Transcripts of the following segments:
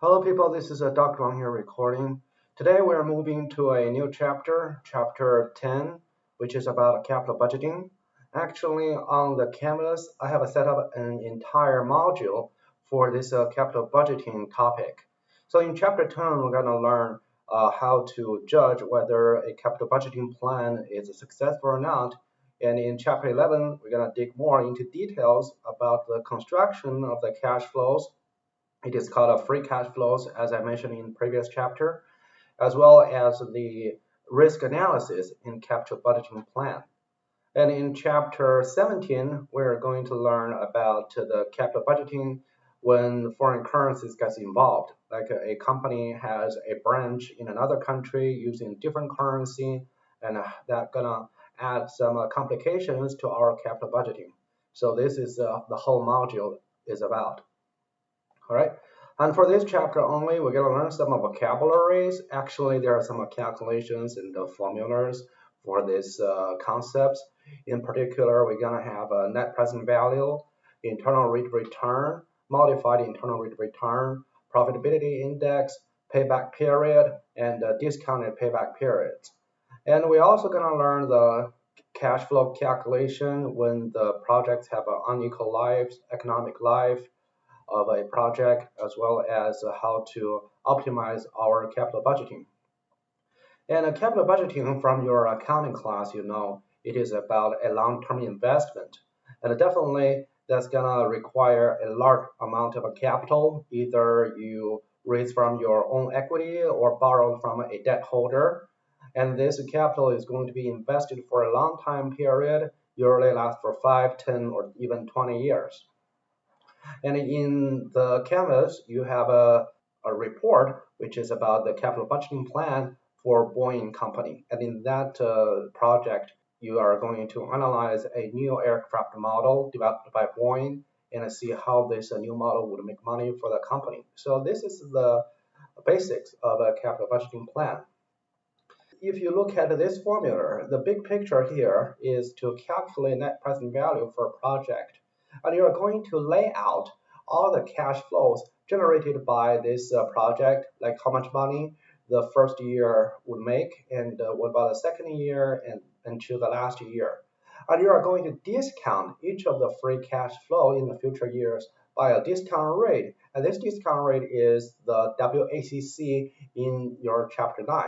Hello people, this is Dr. Wang here recording. Today we are moving to a new chapter, chapter 10, which is about capital budgeting. Actually, on the canvas, I have set up an entire module for this capital budgeting topic. So in chapter 10, we're going to learn how to judge whether a capital budgeting plan is successful or not. And in chapter 11, we're going to dig more into details about the construction of the cash flows. It is called a free cash flows, as I mentioned in previous chapter, as well as the risk analysis in capital budgeting plan. And in chapter 17, we're going to learn about the capital budgeting when foreign currencies gets involved. Like a company has a branch in another country using different currency, and that's gonna add some complications to our capital budgeting. So this is the whole module is about. All right. And for this chapter only, we're going to learn some vocabularies. Actually, there are some calculations and the formulas for these concepts. In particular, we're going to have a net present value, internal rate of return, modified internal rate of return, profitability index, payback period, and discounted payback periods. And we're also going to learn the cash flow calculation when the projects have an unequal life, economic life of a project, as well as how to optimize our capital budgeting. And capital budgeting from your accounting class, you know, it is about a long-term investment. And definitely that's gonna require a large amount of capital. Either you raise from your own equity or borrow from a debt holder. And this capital is going to be invested for a long time period, usually lasts for 5, 10, or even 20 years. And in the canvas, you have a report which is about the capital budgeting plan for Boeing company. And in that project, you are going to analyze a new aircraft model developed by Boeing and see how this new model would make money for the company. So this is the basics of a capital budgeting plan. If you look at this formula, the big picture here is to calculate net present value for a project. And you are going to lay out all the cash flows generated by this project, like how much money the first year would make, and what about the second year and until the last year. And you are going to discount each of the free cash flow in the future years by a discount rate. And this discount rate is the WACC in your chapter 9.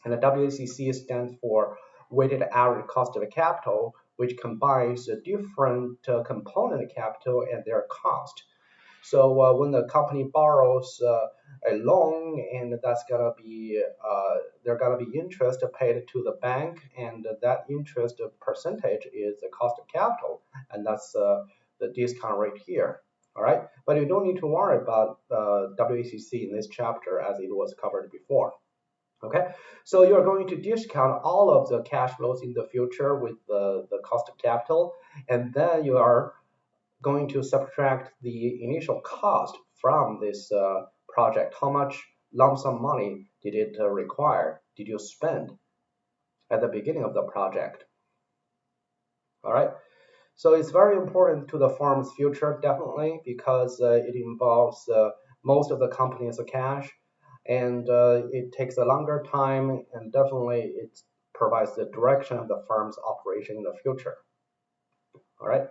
And the WACC stands for weighted average cost of capital, which combines the different component capital and their cost. So when the company borrows a loan, and that's gonna be there gonna be interest paid to the bank, and that interest percentage is the cost of capital, and that's the discount rate here. All right, but you don't need to worry about WACC in this chapter as it was covered before. Okay, so you're going to discount all of the cash flows in the future with the cost of capital, and then you are going to subtract the initial cost from this project. How much lump sum money did it require? Did you spend at the beginning of the project? All right, so it's very important to the firm's future, definitely, because it involves most of the company's cash. And it takes a longer time, and definitely it provides the direction of the firm's operation in the future. All right,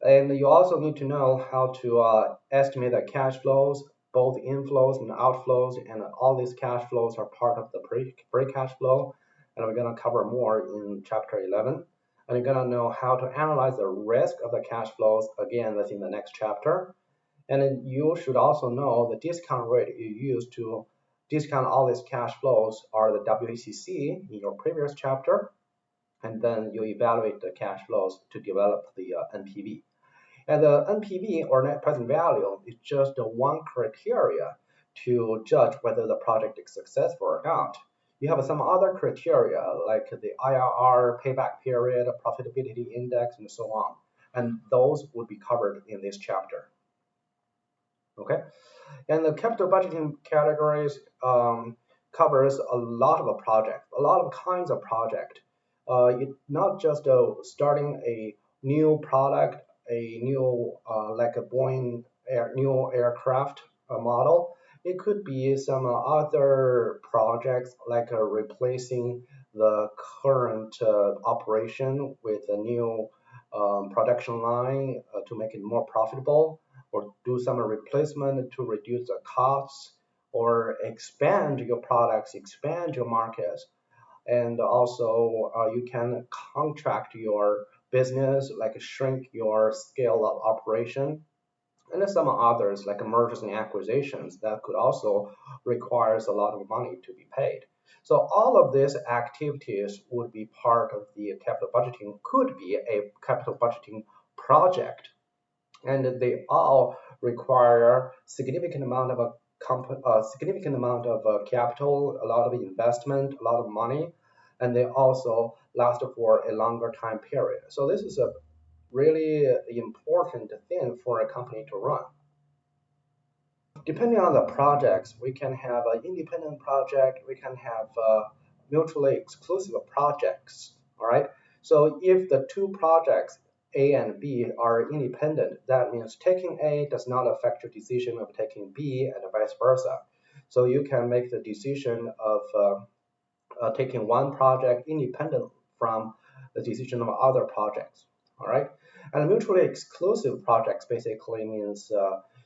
and you also need to know how to estimate the cash flows, both inflows and outflows, and all these cash flows are part of the free cash flow, and we're going to cover more in chapter 11. And you're going to know how to analyze the risk of the cash flows. Again, that's in the next chapter. And then you should also know the discount rate you use to discount all these cash flows are the WACC in your previous chapter. And then you evaluate the cash flows to develop the NPV. And the NPV, or net present value, is just one criteria to judge whether the project is successful or not. You have some other criteria like the IRR, payback period, profitability index, and so on. And those would be covered in this chapter. Okay, and the capital budgeting categories covers a lot of a project, a lot of kinds of project. It's not just starting a new product, a new like a Boeing new aircraft model. It could be some other projects like replacing the current operation with a new production line to make it more profitable, or do some replacement to reduce the costs, or expand your products, expand your markets. And also you can contract your business, like shrink your scale of operation. And then some others like mergers and acquisitions that could also requires a lot of money to be paid. So all of these activities would be part of the capital budgeting, could be a capital budgeting project, and they all require significant amount of significant amount of capital, a lot of investment, a lot of money, and they also last for a longer time period. So this is a really important thing for a company to run. Depending on the projects, we can have an independent project, we can have mutually exclusive projects. All right. So if the two projects A and B are independent, that means taking A does not affect your decision of taking B and vice versa. So you can make the decision of taking one project independent from the decision of other projects. All right. And mutually exclusive projects basically means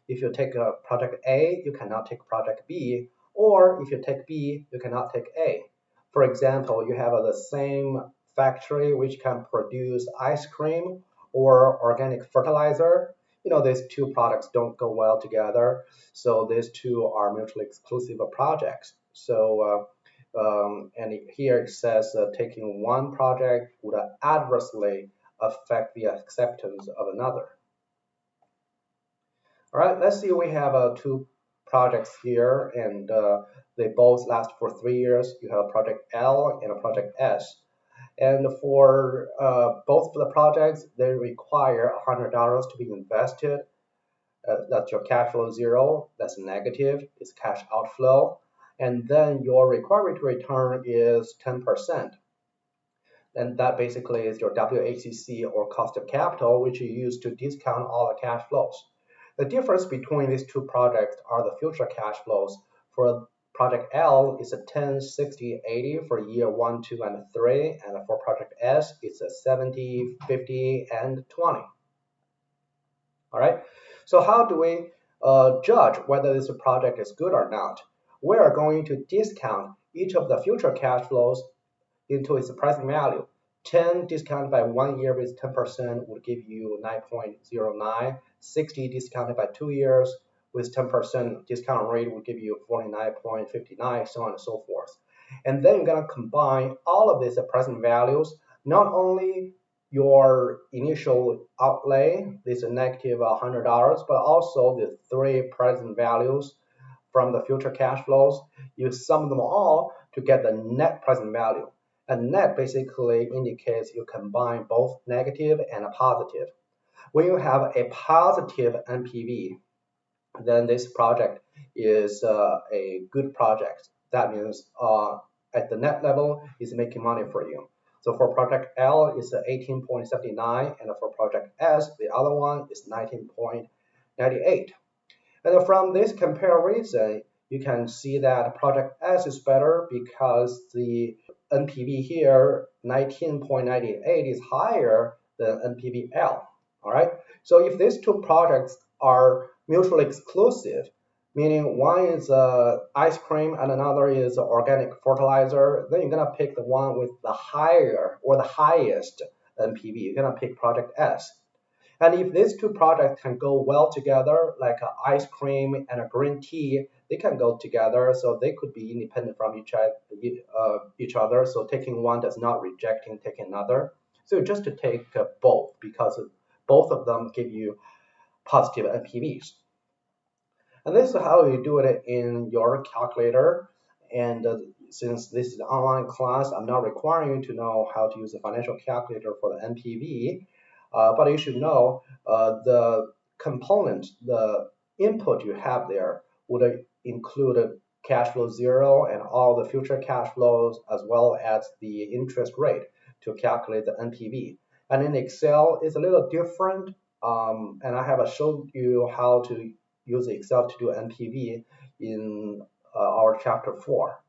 if you take a project A, you cannot take project B, or if you take B, you cannot take A. For example, you have the same factory which can produce ice cream or organic fertilizer. These two products don't go well together, so these two are mutually exclusive projects. So and here it says taking one project would adversely affect the acceptance of another. All right, let's see, we have two projects here, and they both last for 3 years. You have a project L and a project S. And for both of the projects, they require $100 to be invested. That's your cash flow zero. That's negative. It's cash outflow. And then your required rate of return is 10%. And that basically is your WACC, or cost of capital, which you use to discount all the cash flows. The difference between these two projects are the future cash flows. For project L, it's a 10, 60, 80 for year 1, 2, and 3. And for project S, it's a 70, 50, and 20. All right. So how do we judge whether this project is good or not? We are going to discount each of the future cash flows into its present value. 10 discounted by 1 year with 10% would give you 9.09. 60 discounted by 2 years with 10% discount rate would give you 49.59, so on and so forth. And then you're going to combine all of these present values, not only your initial outlay, this negative $100, but also the three present values from the future cash flows. You sum them all to get the net present value. And net basically indicates you combine both negative and a positive. When you have a positive NPV, then this project is a good project. That means at the net level, it's making money for you. So for project L, it's 18.79, and for project S, the other one is 19.98. And from this comparison, you can see that project S is better because the NPV here, 19.98, is higher than NPV L. All right. So if these two projects are mutually exclusive, meaning one is ice cream and another is organic fertilizer, then you're gonna pick the one with the higher or the highest NPV. You're gonna pick project S. And if these two projects can go well together, like ice cream and a green tea, they can go together, so they could be independent from each other. So taking one does not rejecting taking another. So just to take both, because both of them give you positive NPVs. And this is how you do it in your calculator. And since this is an online class, I'm not requiring you to know how to use a financial calculator for the NPV. But you should know the component, the input you have there would include cash flow zero and all the future cash flows, as well as the interest rate to calculate the NPV. And in Excel, it's a little different. And I have showed you how to use Excel to do NPV in our chapter 4.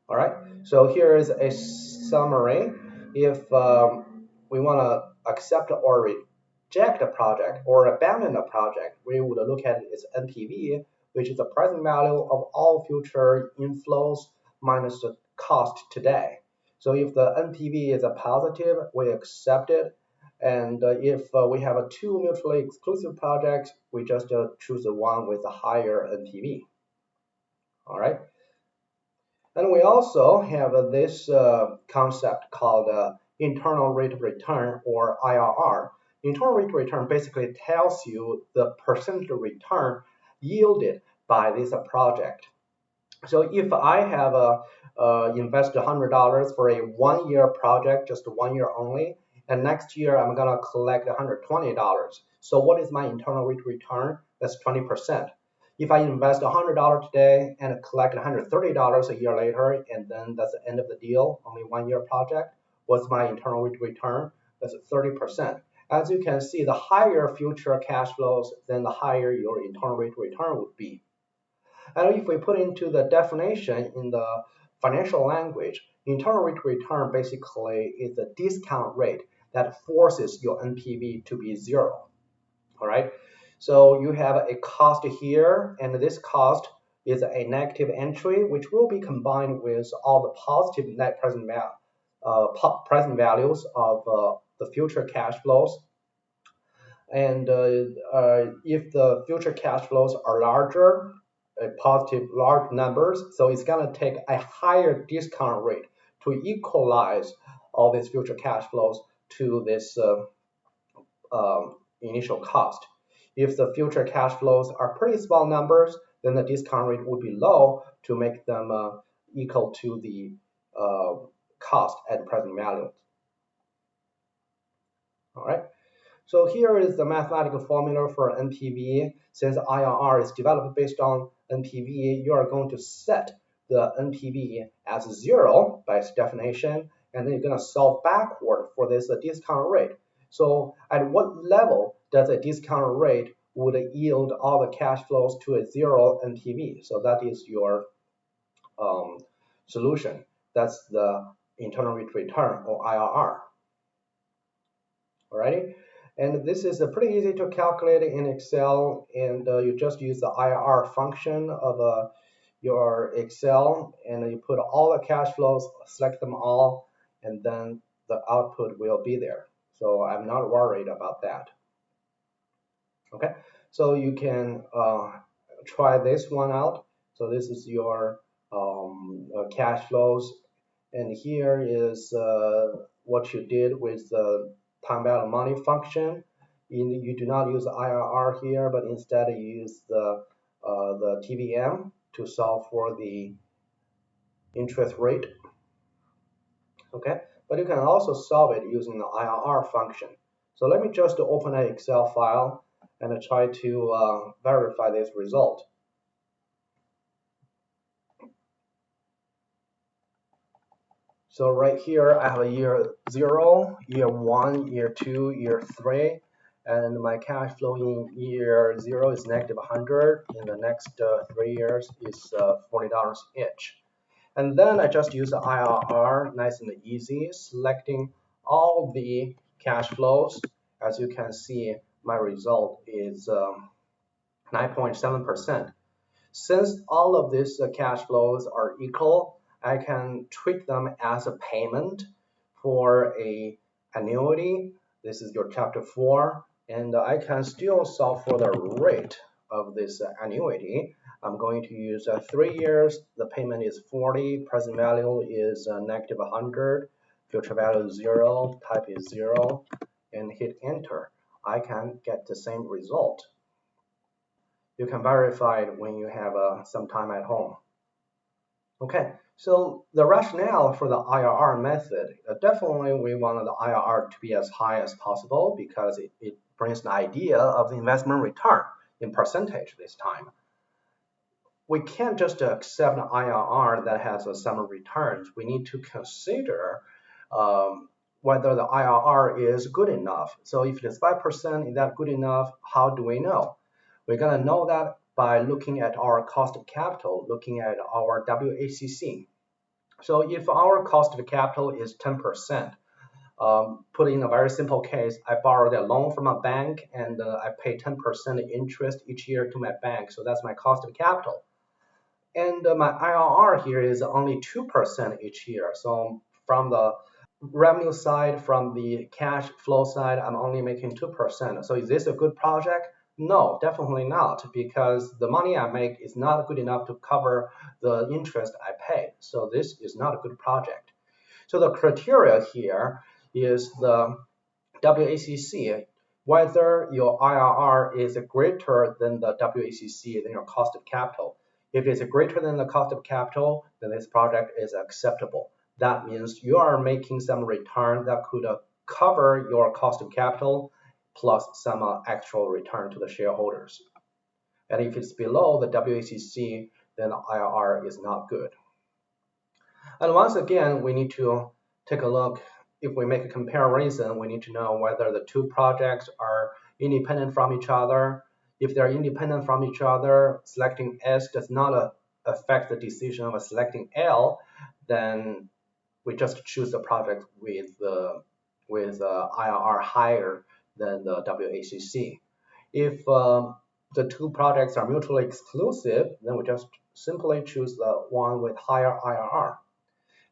All right, so here is a summary. If we want to accept or reject a project or abandon a project, we would look at its NPV, which is the present value of all future inflows minus the cost today. So if the NPV is a positive, we accept it. And if we have two mutually exclusive projects, we just choose the one with a higher NPV. All right. And we also have this concept called internal rate of return, or IRR. Internal rate of return basically tells you the percentage return yielded by this project. So if I have invested $100 for a 1-year project, just 1 year only, and next year I'm going to collect $120. So what is my internal rate of return? That's 20%. If I invest $100 today and collect $130 a year later, and then that's the end of the deal, only 1-year project, what's my internal rate of return? That's 30%. As you can see, the higher future cash flows, then the higher your internal rate of return would be. And if we put into the definition in the financial language, internal rate of return basically is the discount rate that forces your NPV to be zero. All right. So you have a cost here, and this cost is a negative entry, which will be combined with all the positive net present values of the future cash flows. And if the future cash flows are larger, positive large numbers, so it's going to take a higher discount rate to equalize all these future cash flows to this initial cost. If the future cash flows are pretty small numbers, then the discount rate would be low to make them equal to the cost at present value. All right. So here is the mathematical formula for NPV. Since IRR is developed based on NPV, you are going to set the NPV as 0 by its definition, and then you're going to solve backward for this discount rate. So at what level does a discount rate would yield all the cash flows to a 0 NPV? So that is your solution. That's the internal rate of return, or IRR. Alrighty, and this is pretty easy to calculate in Excel, and you just use the IRR function of your Excel, and you put all the cash flows, select them all, and then the output will be there. So I'm not worried about that. Okay, so you can try this one out. So this is your cash flows, and here is what you did with the time value of money function. You do not use the IRR here, but instead you use the TVM to solve for the interest rate. Okay, but you can also solve it using the IRR function. So let me just open an Excel file and try to verify this result. So right here, I have a year 0, year 1, year 2, year 3, and my cash flow in year 0 is negative 100. In the next 3 years is $40 each. And then I just use the IRR, nice and easy, selecting all the cash flows. As you can see, my result is 9.7%. Since all of these cash flows are equal, I can treat them as a payment for a annuity. This is your chapter 4, and I can still solve for the rate of this annuity. I'm going to use 3 years. The payment is 40. Present value is negative 100. Future value is 0. Type is 0, and hit enter. I can get the same result. You can verify it when you have some time at home. Okay, so the rationale for the IRR method, definitely we want the IRR to be as high as possible because it brings the idea of the investment return in percentage this time. We can't just accept an IRR that has some returns. We need to consider whether the IRR is good enough. So if it is 5%, is that good enough? How do we know? We're going to know that by looking at our cost of capital, looking at our WACC. So if our cost of capital is 10%, put in a very simple case, I borrowed a loan from a bank and I pay 10% interest each year to my bank. So that's my cost of capital. And my IRR here is only 2% each year. So from the revenue side, from the cash flow side, I'm only making 2%. So is this a good project? No, definitely not, because the money I make is not good enough to cover the interest I pay. So this is not a good project. So the criteria here is the WACC, whether your IRR is greater than the WACC, than your cost of capital. If it's greater than the cost of capital, then this project is acceptable. That means you are making some return that could cover your cost of capital plus some actual return to the shareholders. And if it's below the WACC, then the IRR is not good. And once again, we need to take a look. If we make a comparison, we need to know whether the two projects are independent from each other. If they're independent from each other, selecting S does not affect the decision of selecting L, then we just choose the project with IRR higher than the WACC. If the two projects are mutually exclusive, then we just simply choose the one with higher IRR.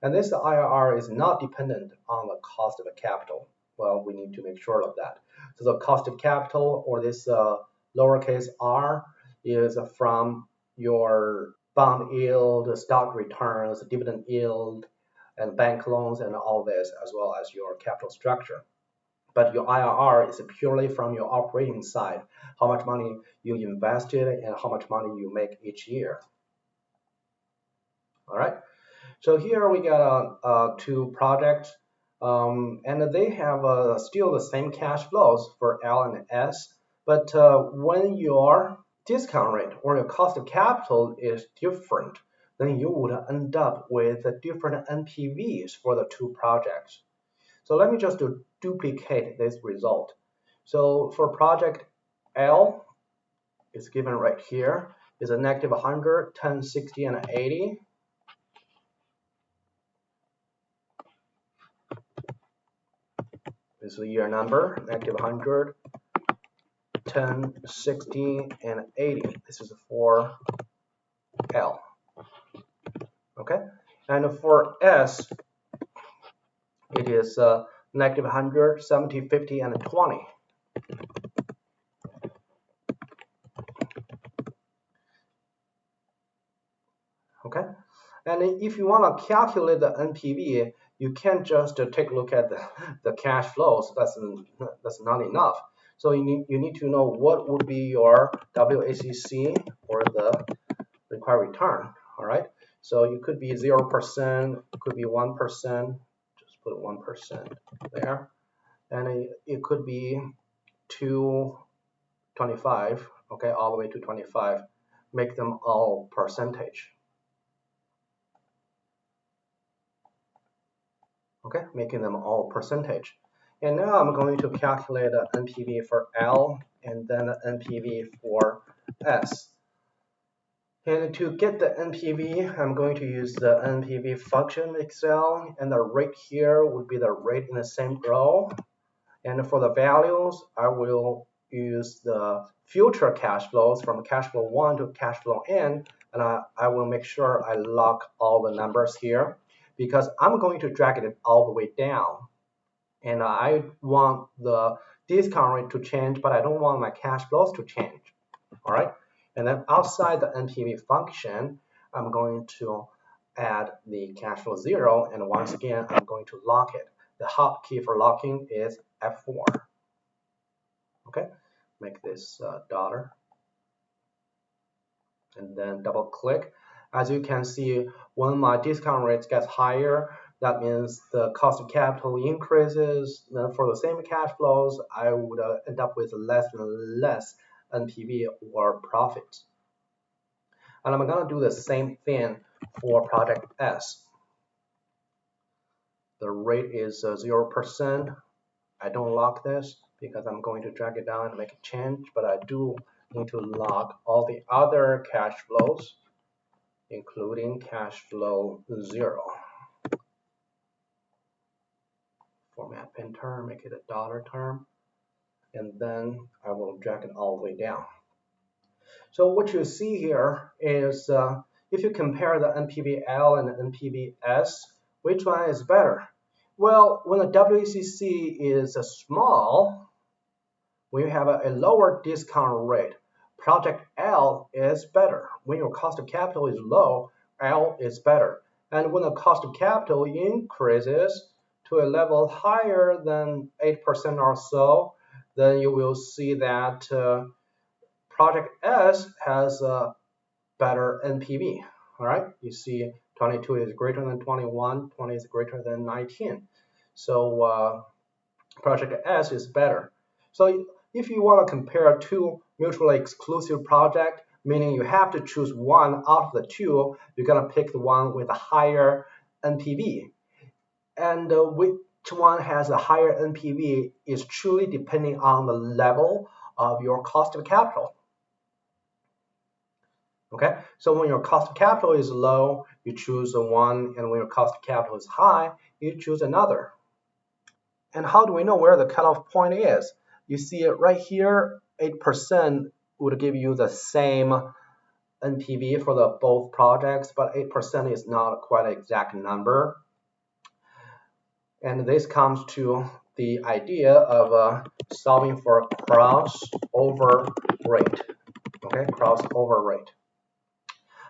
And this IRR is not dependent on the cost of capital. Well, we need to make sure of that. So the cost of capital, or this lowercase r, is from your bond yield, stock returns, dividend yield, and bank loans, and all this, as well as your capital structure. But your IRR is purely from your operating side, how much money you invested and how much money you make each year. All right. So here we got two projects, and they have still the same cash flows for L and S. But when your discount rate or your cost of capital is different, then you would end up with different NPVs for the two projects. So let me just duplicate this result. So for project L, it's given right here, is a negative 100, 10, 60, and 80. This is the year number, negative 100, 10, 60, and 80. This is for L. Okay, and for S, it is negative 100, 70, 50, and 20. Okay, and if you want to calculate the NPV, you can't just take a look at the cash flows. That's not enough. So you need to know what would be your WACC or the required return. All right. So you could be 0%, could be 1%. Just put 1% there, and it could be 25. Okay, all the way to 25. Make them all percentage. Okay, making them all percentage. And now I'm going to calculate the NPV for L and then the NPV for S. And to get the NPV, I'm going to use the NPV function in Excel, and the rate here would be the rate in the same row. And for the values, I will use the future cash flows from cash flow 1 to cash flow n, and I will make sure I lock all the numbers here, because I'm going to drag it all the way down. And I want the discount rate to change, but I don't want my cash flows to change. All right. And then outside the NPV function, I'm going to add the cash flow 0. And once again, I'm going to lock it. The hotkey for locking is F4. Okay. Make this dollar. And then double click. As you can see, when my discount rate gets higher, that means the cost of capital increases. Then for the same cash flows, I would end up with less and less NPV or profits. And I'm going to do the same thing for project S. The rate is 0%. I don't lock this because I'm going to drag it down and make a change, but I do need to log all the other cash flows, including cash flow 0. Format pin term, make it a dollar term, and then I will drag it all the way down. So what you see here is if you compare the NPVL and the NPVS, which one is better? Well, when the WACC is small, when you have a lower discount rate, project L is better. When your cost of capital is low, L is better. And when the cost of capital increases to a level higher than 8% or so, then you will see that project S has a better NPV. All right, you see 22 is greater than 21, 20 is greater than 19. So project S is better. So if you want to compare two mutually exclusive projects, meaning you have to choose one out of the two, you're going to pick the one with a higher NPV. And which one has a higher NPV is truly depending on the level of your cost of capital. Okay, so when your cost of capital is low, you choose one, and when your cost of capital is high, you choose another. And how do we know where the cutoff point is? You see it right here, 8% would give you the same NPV for the both projects, but 8% is not quite an exact number. And this comes to the idea of solving for crossover rate. Okay, crossover rate.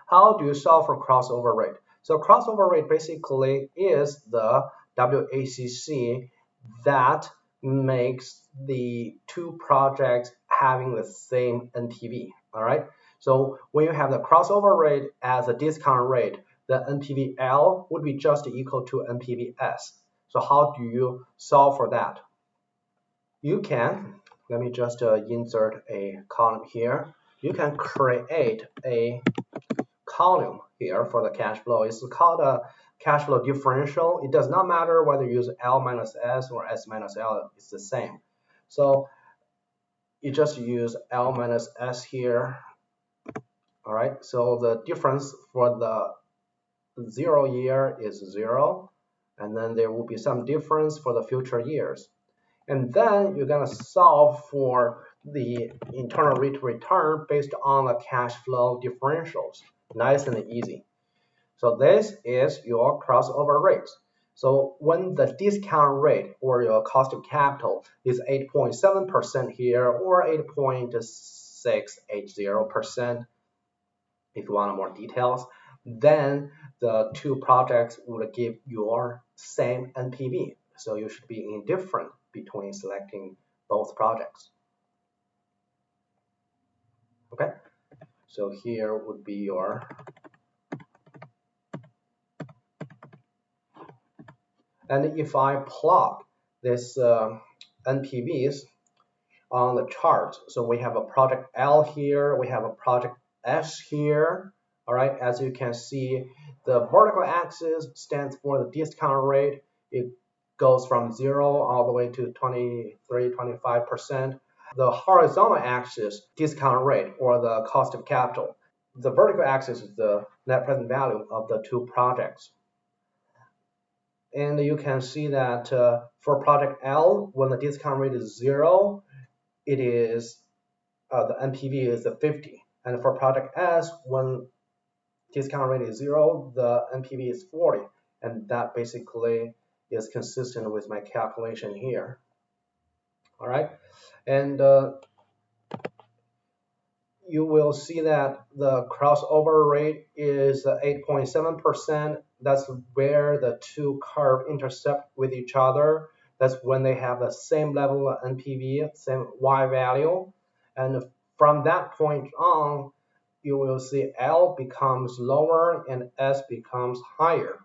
How do you solve for crossover rate? So crossover rate basically is the WACC that makes the two projects having the same NPV. All right. So when you have the crossover rate as a discount rate, the NPVL would be just equal to NPVS. So how do you solve for that? You can, let me just insert a column here. You can create a column here for the cash flow. It's called a cash flow differential. It does not matter whether you use L minus S or S minus L, it's the same. So you just use L minus S here. All right, so the difference for the 0 year is 0, and then there will be some difference for the future years. And then you're going to solve for the internal rate of return based on the cash flow differentials. Nice and easy. So this is your crossover rate. So when the discount rate or your cost of capital is 8.7% here or 8.680%, if you want more details, then the two projects would give your same NPV. So you should be indifferent between selecting both projects. Okay, so here would be your and if I plot this NPVs on the chart, so we have a project L here, we have a project S here. All right, as you can see, the vertical axis stands for the discount rate. It goes from 0 all the way to 23, 25%. The horizontal axis, discount rate or the cost of capital. The vertical axis is the net present value of the two projects. And you can see that for project L, when the discount rate is 0, it is the NPV is 50. And for project S, when discount rate is 0, the NPV is 40. And that basically is consistent with my calculation here. All right, and you will see that the crossover rate is 8.7%. That's where the two curves intercept with each other. That's when they have the same level of NPV, same Y value. And from that point on, you will see L becomes lower and S becomes higher.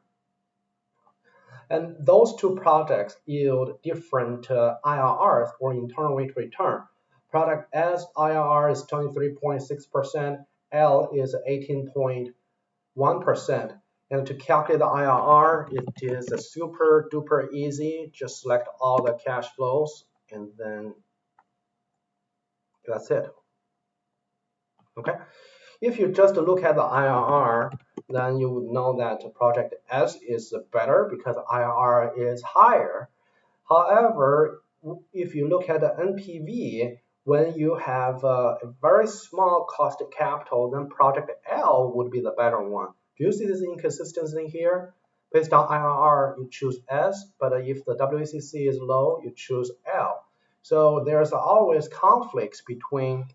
And those two projects yield different IRRs or internal rate of return. Project S IRR is 23.6%, L is 18.1%. And to calculate the IRR, it is super duper easy. Just select all the cash flows and then that's it. Okay, if you just look at the IRR, then you would know that project S is better because IRR is higher. However, if you look at the NPV, when you have a very small cost of capital, then project L would be the better one. Do you see this inconsistency here? Based on IRR, you choose S, but if the WACC is low, you choose L. So there's always conflicts between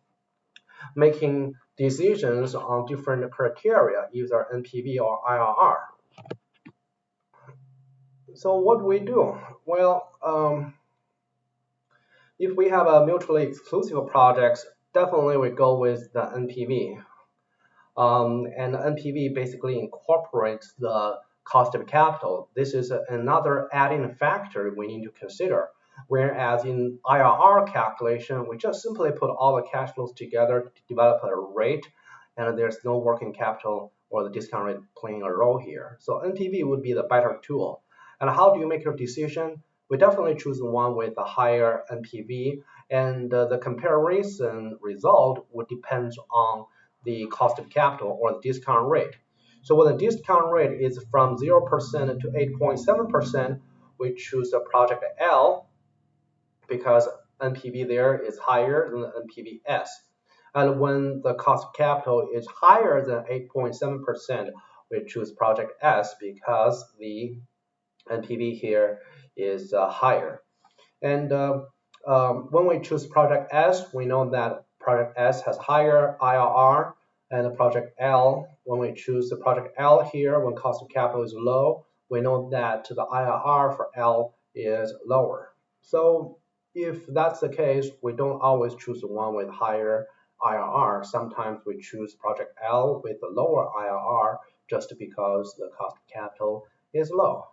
making decisions on different criteria, either NPV or IRR. So what do we do? Well, if we have a mutually exclusive projects, definitely we go with the NPV. And the NPV basically incorporates the cost of capital. This is another adding factor we need to consider. Whereas in IRR calculation, we just simply put all the cash flows together to develop a rate, and there's no working capital or the discount rate playing a role here. So NPV would be the better tool. And how do you make your decision? We definitely choose the one with a higher NPV, and the comparison result would depend on the cost of capital or the discount rate. So when the discount rate is from 0% to 8.7%, we choose the project L because NPV there is higher than the NPV S. And when the cost of capital is higher than 8.7%, we choose project S because the NPV here is higher. And when we choose project S, we know that project S has higher IRR, and the project L, when we choose the project L here, when cost of capital is low, we know that the IRR for L is lower. So if that's the case, we don't always choose the one with higher IRR. Sometimes we choose project L with a lower IRR just because the cost of capital is low.